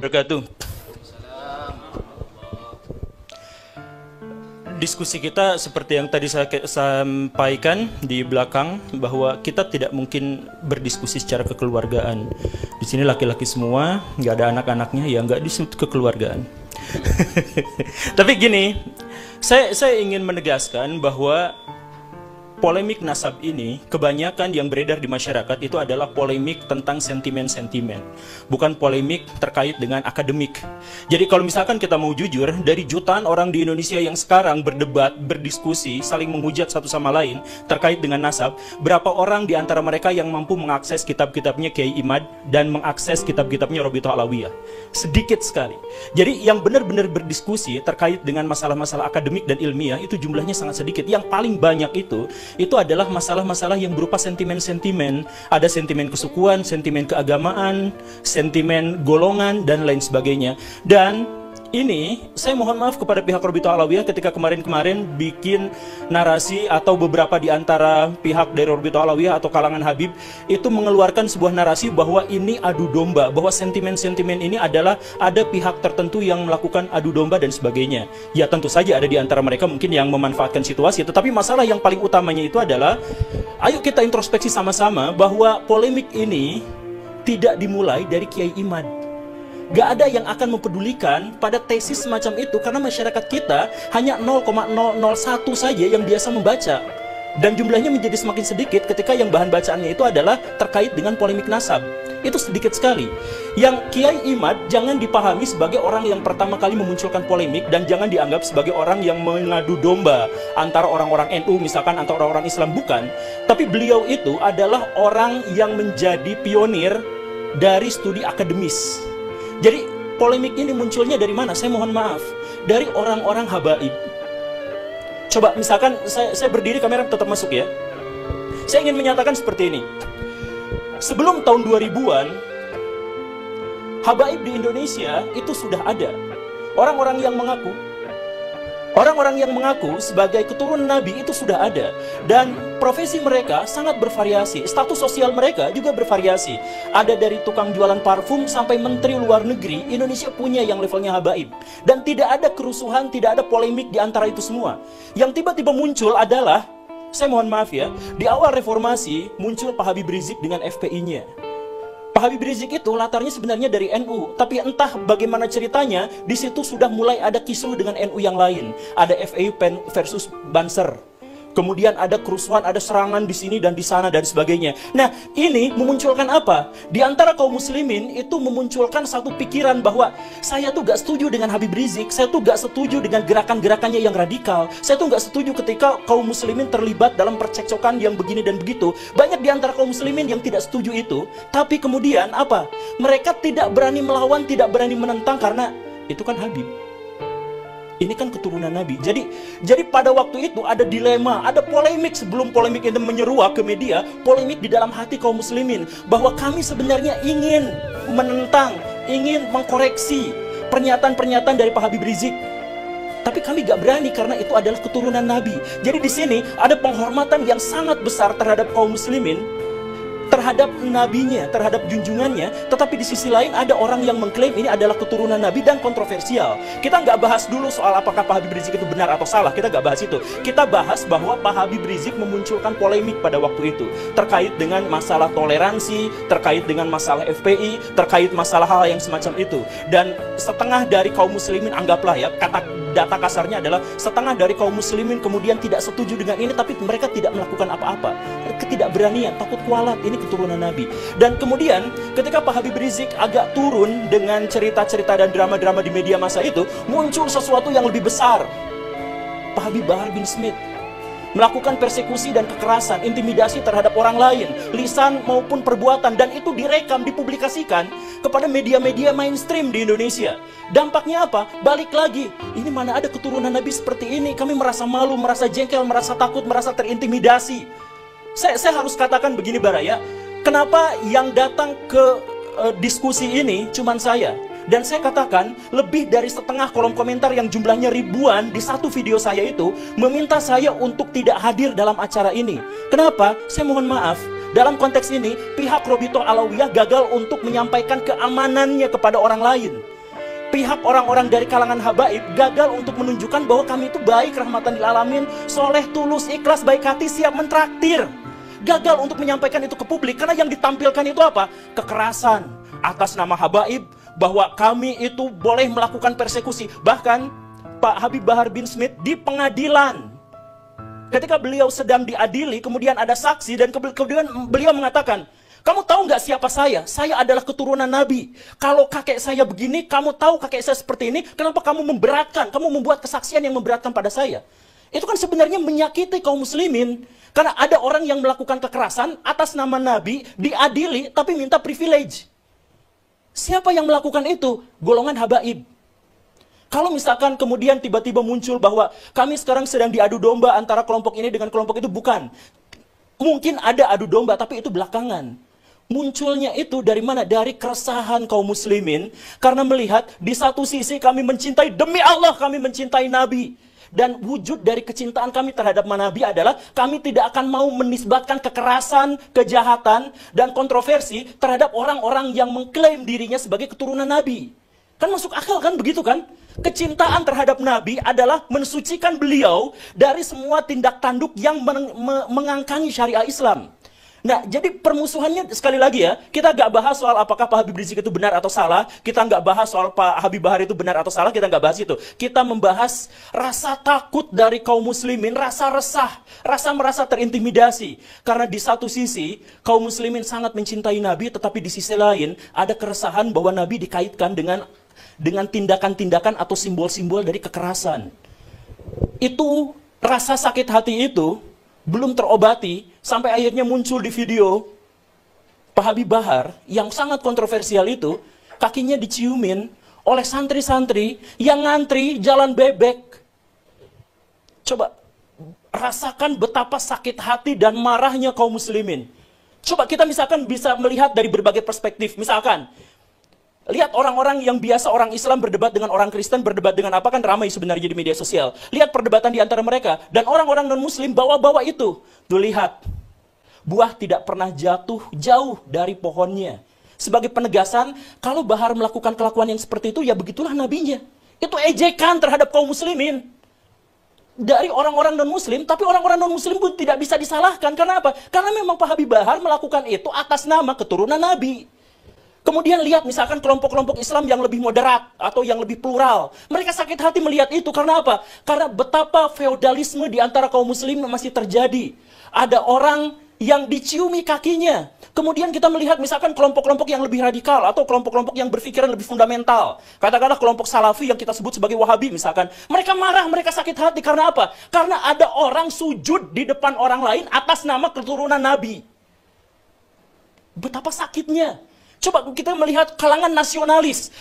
wabarakatuh. Diskusi kita seperti yang tadi saya sampaikan di belakang, bahwa kita tidak mungkin berdiskusi secara kekeluargaan. Di sini laki-laki semua, nggak ada anak-anaknya, ya nggak disebut kekeluargaan. Tapi gini, saya ingin menegaskan bahwa polemik nasab ini, kebanyakan yang beredar di masyarakat itu adalah polemik tentang sentimen-sentimen, bukan polemik terkait dengan akademik. Jadi kalau misalkan kita mau jujur, dari jutaan orang di Indonesia yang sekarang berdebat, berdiskusi, saling menghujat satu sama lain terkait dengan nasab, berapa orang di antara mereka yang mampu mengakses kitab-kitabnya Kiai Imad dan mengakses kitab-kitabnya Robitoh Alawiyah? Sedikit sekali. Jadi yang benar-benar berdiskusi terkait dengan masalah-masalah akademik dan ilmiah itu jumlahnya sangat sedikit. Yang paling banyak itu adalah masalah-masalah yang berupa sentimen-sentimen. Ada sentimen kesukuan, sentimen keagamaan, sentimen golongan, dan lain sebagainya. Dan ini, saya mohon maaf kepada pihak Robitoh Alawiyah ketika kemarin-kemarin bikin narasi, atau beberapa di antara pihak dari Robitoh Alawiyah atau kalangan Habib itu mengeluarkan sebuah narasi bahwa ini adu domba, bahwa sentimen-sentimen ini adalah ada pihak tertentu yang melakukan adu domba dan sebagainya. Ya tentu saja ada di antara mereka mungkin yang memanfaatkan situasi, tetapi masalah yang paling utamanya itu adalah, ayo kita introspeksi sama-sama bahwa polemik ini tidak dimulai dari Kiai Imad. Gak ada yang akan mempedulikan pada tesis semacam itu, karena masyarakat kita hanya 0,001 saja yang biasa membaca. Dan jumlahnya menjadi semakin sedikit ketika yang bahan bacaannya itu adalah terkait dengan polemik nasab. Itu sedikit sekali. Yang Kiai Imad jangan dipahami sebagai orang yang pertama kali memunculkan polemik, dan jangan dianggap sebagai orang yang mengadu domba antara orang-orang NU misalkan, atau orang-orang Islam, bukan. Tapi beliau itu adalah orang yang menjadi pionir dari studi akademis. Jadi polemik ini munculnya dari mana? Saya mohon maaf, dari orang-orang habaib. Coba misalkan saya berdiri, kamera tetap masuk ya. Saya ingin menyatakan seperti ini. Sebelum tahun 2000-an, habaib di Indonesia itu sudah ada. Orang-orang yang mengaku sebagai keturunan Nabi itu sudah ada. Dan profesi mereka sangat bervariasi. Status sosial mereka juga bervariasi. Ada dari tukang jualan parfum sampai menteri luar negeri. Indonesia punya yang levelnya habaib. Dan tidak ada kerusuhan, tidak ada polemik di antara itu semua. Yang tiba-tiba muncul adalah, saya mohon maaf ya, di awal reformasi muncul Pak Habib Rizik dengan FPI-nya. Pak Habib Rizik itu latarnya sebenarnya dari NU, tapi entah bagaimana ceritanya, di situ sudah mulai ada kisruh dengan NU yang lain. Ada FPI versus Banser. Kemudian ada kerusuhan, ada serangan di sini dan di sana dan sebagainya. Nah, ini memunculkan apa? Di antara kaum muslimin itu memunculkan satu pikiran bahwa saya tuh gak setuju dengan Habib Rizik, saya tuh gak setuju dengan gerakan-gerakannya yang radikal, saya tuh gak setuju ketika kaum muslimin terlibat dalam percekcokan yang begini dan begitu. Banyak di antara kaum muslimin yang tidak setuju itu, tapi kemudian apa? Mereka tidak berani melawan, tidak berani menentang, karena itu kan Habib. Ini kan keturunan Nabi. Jadi pada waktu itu ada dilema, ada polemik sebelum polemik itu menyeruak ke media, polemik di dalam hati kaum muslimin bahwa kami sebenarnya ingin menentang, ingin mengkoreksi pernyataan-pernyataan dari Pak Habib Rizik. Tapi kami gak berani karena itu adalah keturunan Nabi. Jadi di sini ada penghormatan yang sangat besar terhadap kaum muslimin, terhadap nabinya, terhadap junjungannya. Tetapi di sisi lain ada orang yang mengklaim ini adalah keturunan Nabi dan kontroversial. Kita nggak bahas dulu soal apakah Pak Habib Rizik itu benar atau salah. Kita nggak bahas itu. Kita bahas bahwa Pak Habib Rizik memunculkan polemik pada waktu itu terkait dengan masalah toleransi, terkait dengan masalah FPI, terkait masalah hal yang semacam itu. Dan setengah dari kaum muslimin, anggaplah ya, data kasarnya adalah setengah dari kaum muslimin kemudian tidak setuju dengan ini, tapi mereka tidak melakukan apa-apa. Ketidakberanian, takut kualat, ini keturunan Nabi. Dan kemudian ketika Pak Habib Rizik agak turun dengan cerita-cerita dan drama-drama di media masa itu, muncul sesuatu yang lebih besar. Pak Habib Bahar bin Smith melakukan persekusi dan kekerasan, intimidasi terhadap orang lain, lisan maupun perbuatan, dan itu direkam, dipublikasikan kepada media-media mainstream di Indonesia. Dampaknya apa? Balik lagi, ini mana ada keturunan Nabi seperti ini? Kami merasa malu, merasa jengkel, merasa takut, merasa terintimidasi. Saya harus katakan begini Baraya, kenapa yang datang ke diskusi ini cuman saya? Dan saya katakan, lebih dari setengah kolom komentar yang jumlahnya ribuan di satu video saya itu meminta saya untuk tidak hadir dalam acara ini. Kenapa? Saya mohon maaf, dalam konteks ini pihak Robitoh Alawiyah gagal untuk menyampaikan keamanannya kepada orang lain. pihak orang-orang dari kalangan habaib gagal untuk menunjukkan bahwa kami itu baik, rahmatan lil alamin, soleh, tulus, ikhlas, baik hati, siap mentraktir. Gagal untuk menyampaikan itu ke publik karena yang ditampilkan itu apa? Kekerasan atas nama habaib, bahwa kami itu boleh melakukan persekusi. Bahkan Pak Habib Bahar bin Smith di pengadilan, ketika beliau sedang diadili, kemudian ada saksi dan kemudian beliau mengatakan, kamu tahu nggak siapa saya? Saya adalah keturunan Nabi. Kalau kakek saya begini, kamu tahu kakek saya seperti ini, kenapa kamu memberatkan? Kamu membuat kesaksian yang memberatkan pada saya. Itu kan sebenarnya menyakiti kaum muslimin. Karena ada orang yang melakukan kekerasan atas nama Nabi, diadili, tapi minta privilege. Siapa yang melakukan itu? Golongan habaib. Kalau misalkan kemudian tiba-tiba muncul bahwa kami sekarang sedang diadu domba antara kelompok ini dengan kelompok itu, bukan. Mungkin ada adu domba, tapi itu belakangan. Munculnya itu dari mana? Dari keresahan kaum muslimin. Karena melihat di satu sisi kami mencintai, demi Allah kami mencintai Nabi. Dan wujud dari kecintaan kami terhadap Nabi adalah kami tidak akan mau menisbatkan kekerasan, kejahatan, dan kontroversi terhadap orang-orang yang mengklaim dirinya sebagai keturunan Nabi. Kan masuk akal kan begitu kan? Kecintaan terhadap Nabi adalah mensucikan beliau dari semua tindak tanduk yang mengangkangi syariah Islam. Nah, jadi permusuhannya sekali lagi ya, kita nggak bahas soal apakah Pak Habib Rizik itu benar atau salah, kita nggak bahas soal Pak Habib Bahar itu benar atau salah, kita nggak bahas itu. Kita membahas rasa takut dari kaum muslimin, rasa resah, rasa merasa terintimidasi. Karena di satu sisi, kaum muslimin sangat mencintai Nabi, tetapi di sisi lain ada keresahan bahwa Nabi dikaitkan dengan tindakan-tindakan atau simbol-simbol dari kekerasan. Itu, rasa sakit hati itu belum terobati, sampai akhirnya muncul di video Pak Habib Bahar yang sangat kontroversial itu, kakinya diciumin oleh santri-santri yang ngantri jalan bebek. Coba rasakan betapa sakit hati dan marahnya kaum muslimin. Coba kita misalkan bisa melihat dari berbagai perspektif. Misalkan, lihat orang-orang yang biasa orang Islam berdebat dengan orang Kristen, berdebat dengan apa, kan ramai sebenarnya di media sosial. Lihat perdebatan di antara mereka. Dan orang-orang non-muslim bawa-bawa itu. Tuh lihat, buah tidak pernah jatuh jauh dari pohonnya. Sebagai penegasan, kalau Bahar melakukan kelakuan yang seperti itu, ya begitulah nabinya. Itu ejekan terhadap kaum muslimin. Dari orang-orang non-muslim, tapi orang-orang non-muslim pun tidak bisa disalahkan. Karena apa? Karena memang Pak Habib Bahar melakukan itu atas nama keturunan Nabi. Kemudian lihat misalkan kelompok-kelompok Islam yang lebih moderat atau yang lebih plural. Mereka sakit hati melihat itu. Karena apa? Karena betapa feodalisme di antara kaum muslim masih terjadi. Ada orang yang diciumi kakinya. Kemudian kita melihat misalkan kelompok-kelompok yang lebih radikal atau kelompok-kelompok yang berpikiran lebih fundamental. Katakanlah kelompok salafi yang kita sebut sebagai wahabi misalkan. Mereka marah, mereka sakit hati. Karena apa? Karena ada orang sujud di depan orang lain atas nama keturunan Nabi. Betapa sakitnya. Coba kita melihat kalangan nasionalis,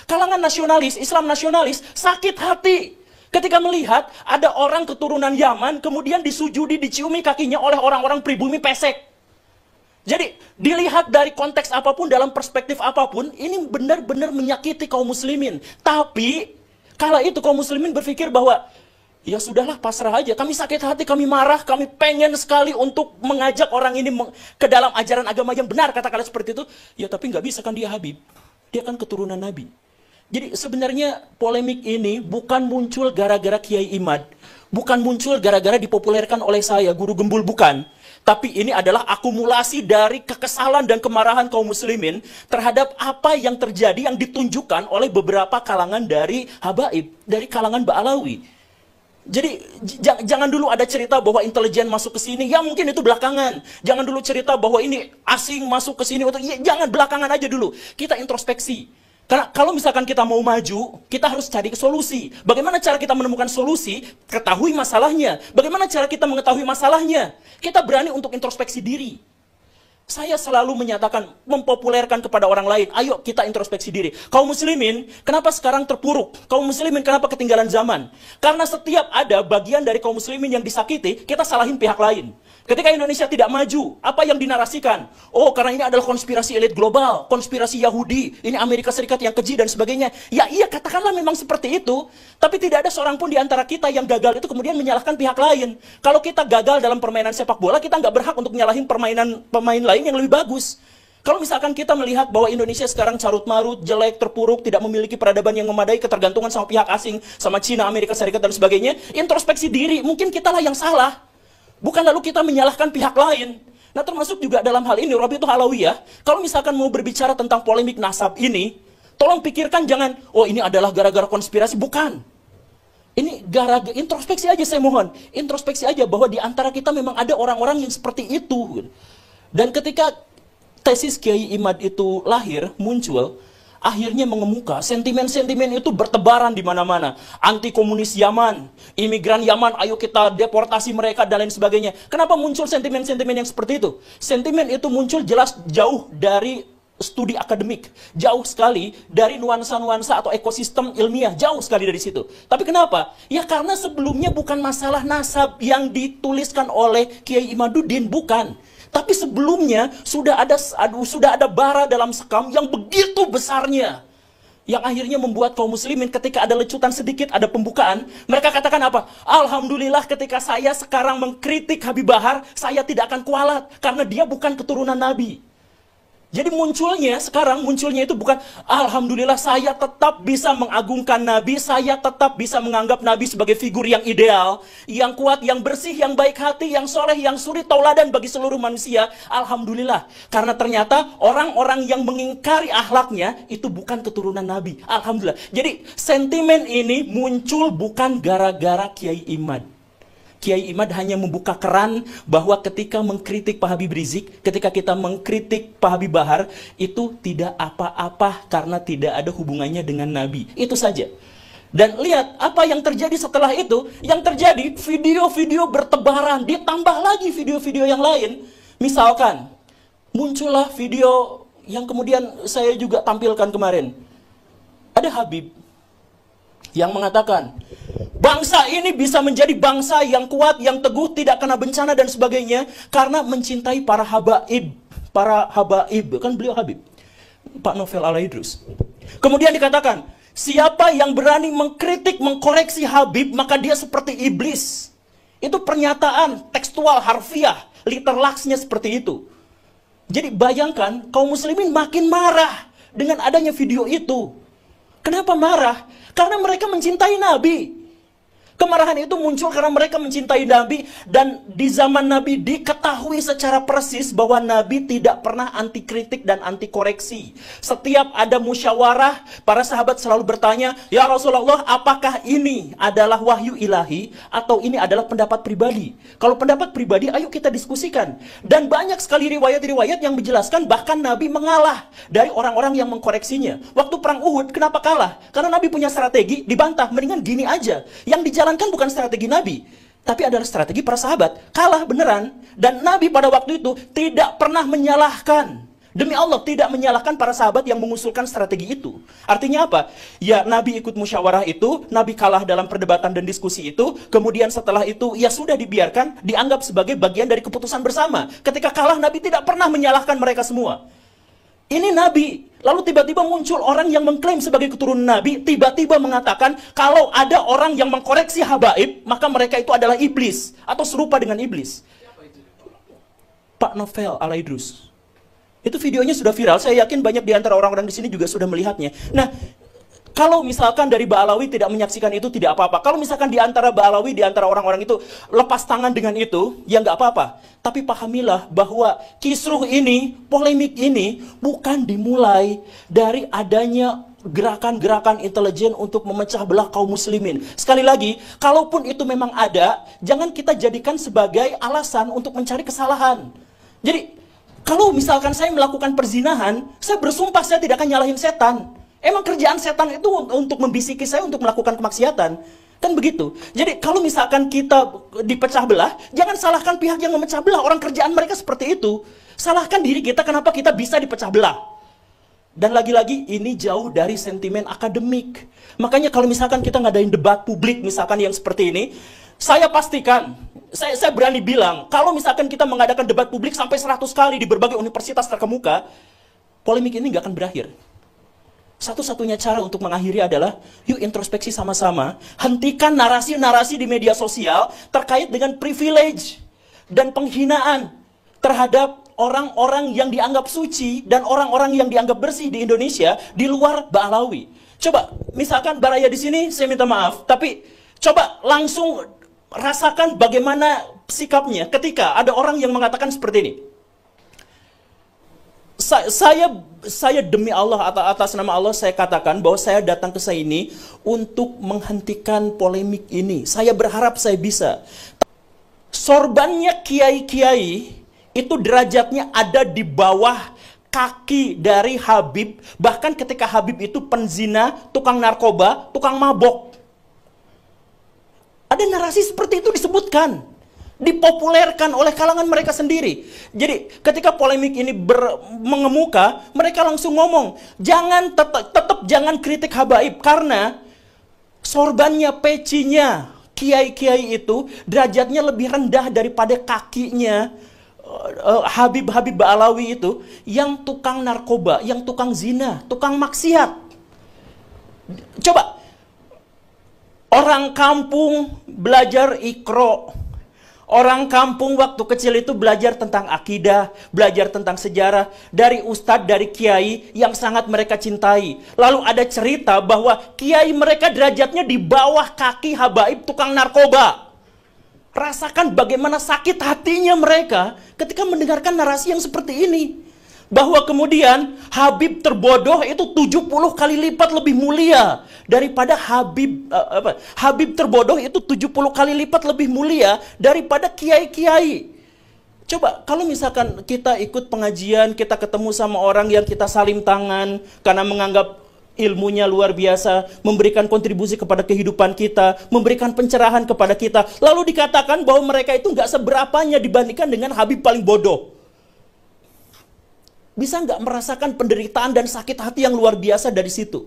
Islam nasionalis, sakit hati. Ketika melihat ada orang keturunan Yaman, kemudian disujudi, diciumi kakinya oleh orang-orang pribumi pesek. Jadi, dilihat dari konteks apapun, dalam perspektif apapun, ini benar-benar menyakiti kaum muslimin. Tapi, kala itu kaum muslimin berpikir bahwa, ya sudahlah, pasrah aja. Kami sakit hati, kami marah, kami pengen sekali untuk mengajak orang ini ke dalam ajaran agama yang benar, katakanlah seperti itu. Ya tapi nggak bisa kan, dia Habib. Dia kan keturunan Nabi. Jadi sebenarnya polemik ini bukan muncul gara-gara Kiai Imad. Bukan muncul gara-gara dipopulerkan oleh saya, Guru Gembul, bukan. Tapi ini adalah akumulasi dari kekesalan dan kemarahan kaum muslimin terhadap apa yang terjadi yang ditunjukkan oleh beberapa kalangan dari habaib, dari kalangan Ba'alawi. Jadi jangan dulu ada cerita bahwa intelijen masuk ke sini, ya mungkin itu belakangan. Jangan dulu cerita bahwa ini asing masuk ke sini, ya, jangan, belakangan aja dulu. Kita introspeksi. Karena kalau misalkan kita mau maju, kita harus cari solusi. Bagaimana cara kita menemukan solusi? Ketahui masalahnya. Bagaimana cara kita mengetahui masalahnya? Kita berani untuk introspeksi diri. Saya selalu menyatakan, mempopulerkan kepada orang lain, ayo kita introspeksi diri. Kaum muslimin, kenapa sekarang terpuruk? Kaum muslimin, kenapa ketinggalan zaman? Karena setiap ada bagian dari kaum muslimin yang disakiti, kita salahin pihak lain. Ketika Indonesia tidak maju, apa yang dinarasikan? Oh, karena ini adalah konspirasi elit global, konspirasi Yahudi, ini Amerika Serikat yang keji dan sebagainya. Ya iya, katakanlah memang seperti itu. Tapi tidak ada seorang pun di antara kita yang gagal itu kemudian menyalahkan pihak lain. Kalau kita gagal dalam permainan sepak bola, kita nggak berhak untuk menyalahin pemain lain yang lebih bagus. Kalau misalkan kita melihat bahwa Indonesia sekarang carut-marut, jelek, terpuruk, tidak memiliki peradaban yang memadai, ketergantungan sama pihak asing, sama Cina, Amerika Serikat, dan sebagainya, introspeksi diri, mungkin kitalah yang salah. Bukan lalu kita menyalahkan pihak lain. Nah, termasuk juga dalam hal ini, Rabi'atul Alawiyah, kalau misalkan mau berbicara tentang polemik nasab ini, tolong pikirkan jangan, oh ini adalah gara-gara konspirasi, bukan. Ini gara-gara introspeksi aja, saya mohon. Introspeksi aja bahwa di antara kita memang ada orang-orang yang seperti itu. Dan ketika tesis Kiai Imad itu lahir, muncul, akhirnya mengemuka, sentimen-sentimen itu bertebaran di mana-mana. Anti komunis Yaman, imigran Yaman, ayo kita deportasi mereka dan lain sebagainya. Kenapa muncul sentimen-sentimen yang seperti itu? Sentimen itu muncul jelas jauh dari studi akademik, jauh sekali dari nuansa-nuansa atau ekosistem ilmiah, jauh sekali dari situ. Tapi kenapa? Ya karena sebelumnya bukan masalah nasab yang dituliskan oleh Kiai Imaduddin, bukan. Tapi sebelumnya sudah ada bara dalam sekam yang begitu besarnya. Yang akhirnya membuat kaum muslimin ketika ada lecutan sedikit, ada pembukaan, mereka katakan apa? Alhamdulillah ketika saya sekarang mengkritik Habib Bahar, saya tidak akan kualat. Karena dia bukan keturunan Nabi. Jadi munculnya itu bukan, alhamdulillah saya tetap bisa mengagungkan Nabi, saya tetap bisa menganggap Nabi sebagai figur yang ideal, yang kuat, yang bersih, yang baik hati, yang soleh, yang suri tauladan bagi seluruh manusia. Alhamdulillah. Karena ternyata orang-orang yang mengingkari akhlaknya itu bukan keturunan Nabi. Alhamdulillah. Jadi sentimen ini muncul bukan gara-gara Kiai Imad. Kiai Imad hanya membuka keran bahwa ketika mengkritik Pak Habib Rizik, ketika kita mengkritik Pak Habib Bahar, itu tidak apa-apa karena tidak ada hubungannya dengan Nabi. Itu saja. Dan lihat apa yang terjadi setelah itu. Yang terjadi, video-video bertebaran, ditambah lagi video-video yang lain. Misalkan, muncullah video yang kemudian saya juga tampilkan kemarin. Ada Habib yang mengatakan, bangsa ini bisa menjadi bangsa yang kuat, yang teguh, tidak kena bencana dan sebagainya karena mencintai para habaib. Para habaib, kan beliau Habib, Pak Novel Alaidrus. Kemudian dikatakan, siapa yang berani mengkritik, mengkoreksi Habib, maka dia seperti iblis. Itu pernyataan tekstual, harfiah, literlaksnya seperti itu. Jadi bayangkan, kaum muslimin makin marah dengan adanya video itu. Kenapa marah? Karena mereka mencintai Nabi. Kemarahan itu muncul karena mereka mencintai Nabi, dan di zaman Nabi diketahui secara persis bahwa Nabi tidak pernah anti kritik dan anti koreksi. Setiap ada musyawarah, para sahabat selalu bertanya, ya Rasulullah, apakah ini adalah wahyu ilahi atau ini adalah pendapat pribadi? Kalau pendapat pribadi, ayo kita diskusikan. Dan banyak sekali riwayat-riwayat yang menjelaskan bahkan Nabi mengalah dari orang-orang yang mengkoreksinya. Waktu perang Uhud, kenapa kalah? Karena Nabi punya strategi, dibantah, mendingan gini aja. Yang dijalankan bukan strategi Nabi, tapi adalah strategi para sahabat. Kalah beneran. Dan Nabi pada waktu itu tidak pernah menyalahkan. Demi Allah, tidak menyalahkan para sahabat yang mengusulkan strategi itu. Artinya apa? Ya, Nabi ikut musyawarah itu, Nabi kalah dalam perdebatan dan diskusi itu, kemudian setelah itu, ya sudah dibiarkan, dianggap sebagai bagian dari keputusan bersama. Ketika kalah, Nabi tidak pernah menyalahkan mereka semua. Ini Nabi. Lalu tiba-tiba muncul orang yang mengklaim sebagai keturunan Nabi, tiba-tiba mengatakan kalau ada orang yang mengkoreksi habaib, maka mereka itu adalah iblis atau serupa dengan iblis. Pak Novel Alaidrus. Itu videonya sudah viral, saya yakin banyak di antara orang-orang di sini juga sudah melihatnya. Nah, kalau misalkan dari Ba'alawi tidak menyaksikan itu, tidak apa-apa. Kalau misalkan di antara Ba'alawi, di antara orang-orang itu lepas tangan dengan itu, ya nggak apa-apa. Tapi pahamilah bahwa kisruh ini, polemik ini, bukan dimulai dari adanya gerakan-gerakan intelijen untuk memecah belah kaum muslimin. Sekali lagi, kalaupun itu memang ada, jangan kita jadikan sebagai alasan untuk mencari kesalahan. Jadi, kalau misalkan saya melakukan perzinahan, saya bersumpah saya tidak akan nyalahin setan. Emang kerjaan setan itu untuk membisiki saya untuk melakukan kemaksiatan. Kan begitu. Jadi kalau misalkan kita dipecah belah, jangan salahkan pihak yang memecah belah. Orang kerjaan mereka seperti itu. Salahkan diri kita kenapa kita bisa dipecah belah. Dan lagi-lagi ini jauh dari sentimen akademik. Makanya kalau misalkan kita ngadain debat publik misalkan yang seperti ini, saya pastikan, saya berani bilang, kalau misalkan kita mengadakan debat publik sampai 100 kali di berbagai universitas terkemuka, polemik ini nggak akan berakhir. Satu-satunya cara untuk mengakhiri adalah, yuk introspeksi sama-sama, hentikan narasi-narasi di media sosial terkait dengan privilege dan penghinaan terhadap orang-orang yang dianggap suci dan orang-orang yang dianggap bersih di Indonesia di luar Ba'alawi. Coba, misalkan Baraya di sini, saya minta maaf, tapi coba langsung rasakan bagaimana sikapnya ketika ada orang yang mengatakan seperti ini. Saya demi Allah, atas nama Allah saya katakan bahwa saya datang ke sini untuk menghentikan polemik ini. Saya berharap saya bisa. Sorbannya kiai-kiai itu derajatnya ada di bawah kaki dari Habib. Bahkan ketika Habib itu penzina, tukang narkoba, tukang mabok. Ada narasi seperti itu disebutkan, dipopulerkan oleh kalangan mereka sendiri. Jadi ketika polemik ini mengemuka, mereka langsung ngomong, jangan tetap jangan kritik Habaib, karena sorbannya, pecinya kiai-kiai itu derajatnya lebih rendah daripada kakinya Habib-Habib Ba'alawi itu, yang tukang narkoba, yang tukang zina, tukang maksiat. Coba, orang kampung belajar Iqra. Orang kampung waktu kecil itu belajar tentang akidah, belajar tentang sejarah dari ustadz, dari kiai yang sangat mereka cintai. Lalu ada cerita bahwa kiai mereka derajatnya di bawah kaki Habaib tukang narkoba. Rasakan bagaimana sakit hatinya mereka ketika mendengarkan narasi yang seperti ini. Bahwa kemudian Habib terbodoh itu 70 kali lipat lebih mulia daripada Habib terbodoh itu 70 kali lipat lebih mulia daripada kiai-kiai. Coba kalau misalkan kita ikut pengajian, kita ketemu sama orang yang kita salim tangan karena menganggap ilmunya luar biasa, memberikan kontribusi kepada kehidupan kita, memberikan pencerahan kepada kita, lalu dikatakan bahwa mereka itu nggak seberapanya dibandingkan dengan Habib paling bodoh. Bisa nggak merasakan penderitaan dan sakit hati yang luar biasa dari situ?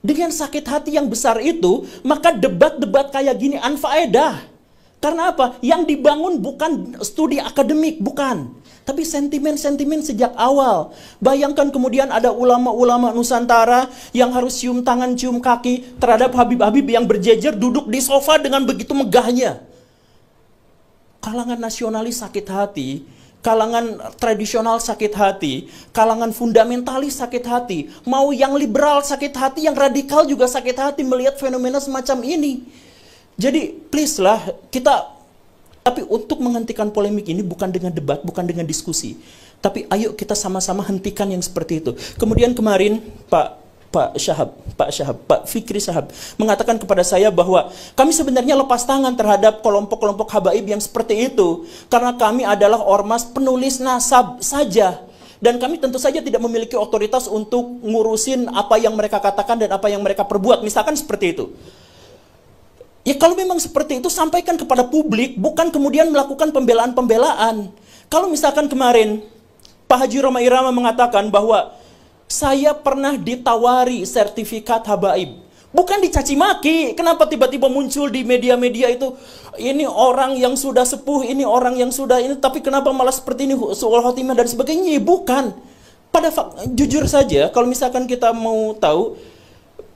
Dengan sakit hati yang besar itu, maka debat-debat kayak gini anfaedah. Karena apa? Yang dibangun bukan studi akademik, bukan. Tapi sentimen-sentimen sejak awal. Bayangkan kemudian ada ulama-ulama Nusantara yang harus cium tangan, cium kaki terhadap Habib-Habib yang berjejer duduk di sofa dengan begitu megahnya. Kalangan nasionalis sakit hati, kalangan tradisional sakit hati, kalangan fundamentalis sakit hati, mau yang liberal sakit hati, yang radikal juga sakit hati melihat fenomena semacam ini. Jadi please lah, tapi untuk menghentikan polemik ini bukan dengan debat, bukan dengan diskusi, tapi ayo kita sama-sama hentikan yang seperti itu. Kemudian kemarin Pak Fikri Syahab mengatakan kepada saya bahwa kami sebenarnya lepas tangan terhadap kelompok-kelompok habaib yang seperti itu, karena kami adalah ormas penulis nasab saja, dan kami tentu saja tidak memiliki otoritas untuk ngurusin apa yang mereka katakan dan apa yang mereka perbuat, misalkan seperti itu. Ya kalau memang seperti itu, sampaikan kepada publik, bukan kemudian melakukan pembelaan-pembelaan. Kalau misalkan kemarin Pak Haji Roma Irama mengatakan bahwa saya pernah ditawari sertifikat habaib, bukan dicaci maki. Kenapa tiba-tiba muncul di media-media itu, ini orang yang sudah sepuh, ini orang yang sudah ini, tapi kenapa malah seperti ini, su'ul khotimah dan sebagainya? Bukan. Jujur saja, kalau misalkan kita mau tahu,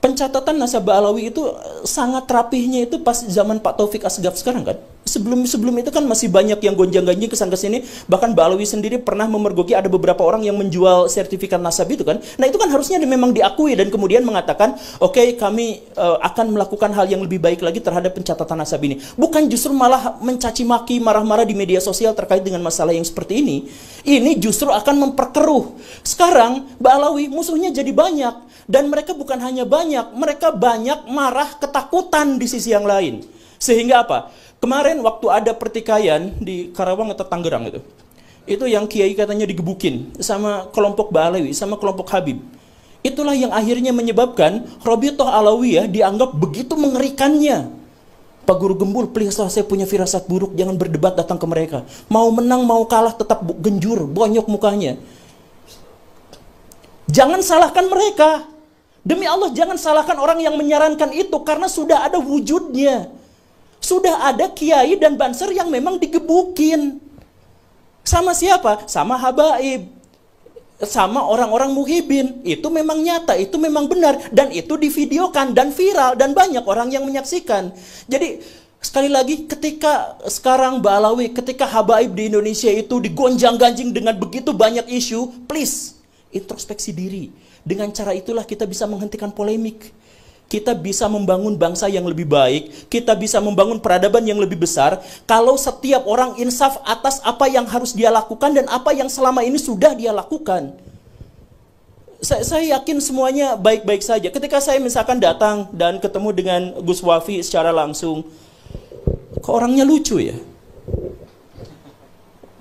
pencatatan nasab Ba'alawi itu sangat rapihnya itu pas zaman Pak Taufik Asgaf sekarang kan. Sebelum itu kan masih banyak yang gonjang-ganjing kesana-kesini. Bahkan Ba'alawi sendiri pernah memergoki ada beberapa orang yang menjual sertifikat nasab itu kan. Nah itu kan harusnya memang diakui dan kemudian mengatakan, oke, kami akan melakukan hal yang lebih baik lagi terhadap pencatatan nasab ini. Bukan justru malah mencaci maki, marah-marah di media sosial terkait dengan masalah yang seperti ini. Ini justru akan memperkeruh. Sekarang Ba'alawi musuhnya jadi banyak. Dan mereka bukan hanya banyak, mereka banyak marah ketakutan di sisi yang lain. Sehingga apa? Kemarin waktu ada pertikaian di Karawang atau Tangerang itu yang kiai katanya digebukin sama kelompok Ba'alawi, sama kelompok Habib. Itulah yang akhirnya menyebabkan Robitoh Alawiyah dianggap begitu mengerikannya. Pak Guru Gembul, please lah, saya punya firasat buruk, jangan berdebat datang ke mereka. Mau menang, mau kalah, tetap genjur, bonyok mukanya. Jangan salahkan mereka. Demi Allah, jangan salahkan orang yang menyarankan itu, karena sudah ada wujudnya. Sudah ada kiai dan banser yang memang digebukin. Sama siapa? Sama habaib. Sama orang-orang muhibin. Itu memang nyata, itu memang benar. Dan itu divideokan dan viral, dan banyak orang yang menyaksikan. Jadi, Sekali lagi, ketika sekarang Mbak Alawi, ketika habaib di Indonesia itu digonjang-ganjing dengan begitu banyak isu, please, introspeksi diri. Dengan cara itulah kita bisa menghentikan polemik. Kita bisa membangun bangsa yang lebih baik, kita bisa membangun peradaban yang lebih besar, kalau setiap orang insaf atas apa yang harus dia lakukan dan apa yang selama ini sudah dia lakukan. Saya yakin semuanya baik-baik saja. Ketika saya misalkan datang dan ketemu dengan Gus Wafi secara langsung, kok orangnya lucu ya?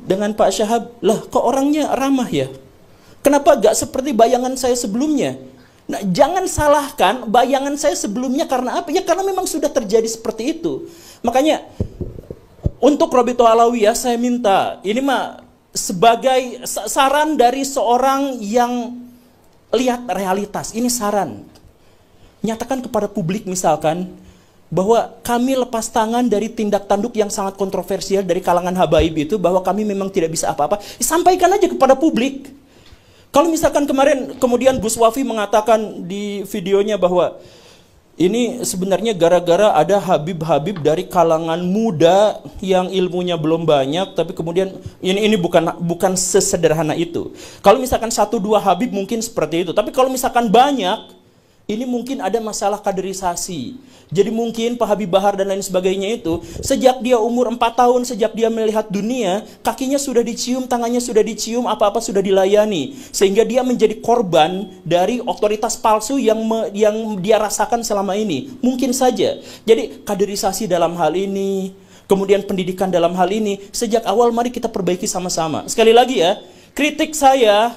Dengan Pak Syahab, lah kok orangnya ramah ya? Kenapa gak seperti bayangan saya sebelumnya? Nah, jangan salahkan bayangan saya sebelumnya karena apa? Ya karena memang sudah terjadi seperti itu. Makanya, untuk Robito Alawiyah saya minta, ini mah sebagai saran dari seorang yang lihat realitas, ini saran. Nyatakan kepada publik misalkan, bahwa kami lepas tangan dari tindak tanduk yang sangat kontroversial dari kalangan habaib itu, bahwa kami memang tidak bisa apa-apa, sampaikan aja kepada publik. Kalau misalkan kemarin kemudian Gus Wafi mengatakan di videonya bahwa ini sebenarnya gara-gara ada habib-habib dari kalangan muda yang ilmunya belum banyak, tapi kemudian ini bukan sesederhana itu. Kalau misalkan 1-2 habib mungkin seperti itu, tapi kalau misalkan banyak, ini mungkin ada masalah kaderisasi. Jadi mungkin Pak Habib Bahar dan lain sebagainya itu, sejak dia umur 4 tahun, sejak dia melihat dunia, kakinya sudah dicium, tangannya sudah dicium, apa-apa sudah dilayani. Sehingga dia menjadi korban dari otoritas palsu yang dia rasakan selama ini. Mungkin saja. Jadi kaderisasi dalam hal ini, kemudian pendidikan dalam hal ini, sejak awal mari kita perbaiki sama-sama. Sekali lagi ya, kritik saya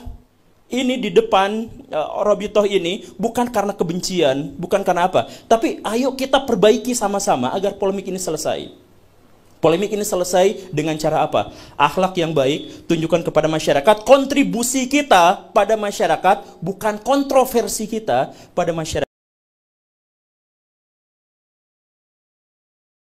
ini di depan Robitoh ini bukan karena kebencian, bukan karena apa, tapi ayo kita perbaiki sama-sama agar polemik ini selesai. Polemik ini selesai dengan cara apa? Akhlak yang baik, tunjukkan kepada masyarakat kontribusi kita pada masyarakat, bukan kontroversi kita pada masyarakat.